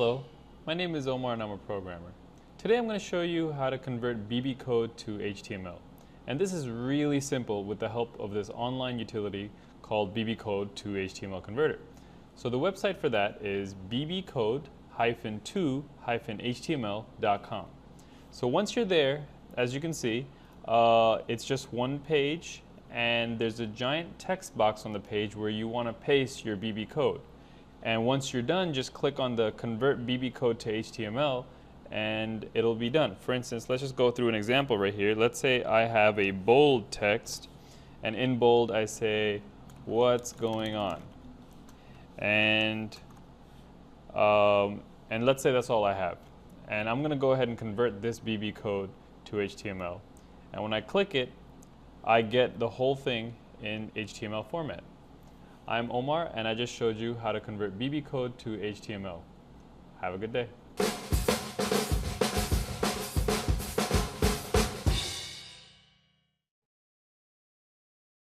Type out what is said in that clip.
Hello, my name is Omar and I'm a programmer. Today I'm going to show you how to convert BBCode to HTML. And this is really simple with the help of this online utility called BBCode to HTML converter. So the website for that is bbcode-to-html.com. So once you're there, as you can see, it's just one page and there's a giant text box on the page where you want to paste your BBCode. And once you're done, just click on the Convert BBCode to HTML and it'll be done. For instance, let's just go through an example right here. Let's say I have a bold text and in bold I say, what's going on? And let's say that's all I have. And I'm going to go ahead and convert this BBCode to HTML. And when I click it, I get the whole thing in HTML format. I'm Omar and I just showed you how to convert BBCode to HTML. Have a good day.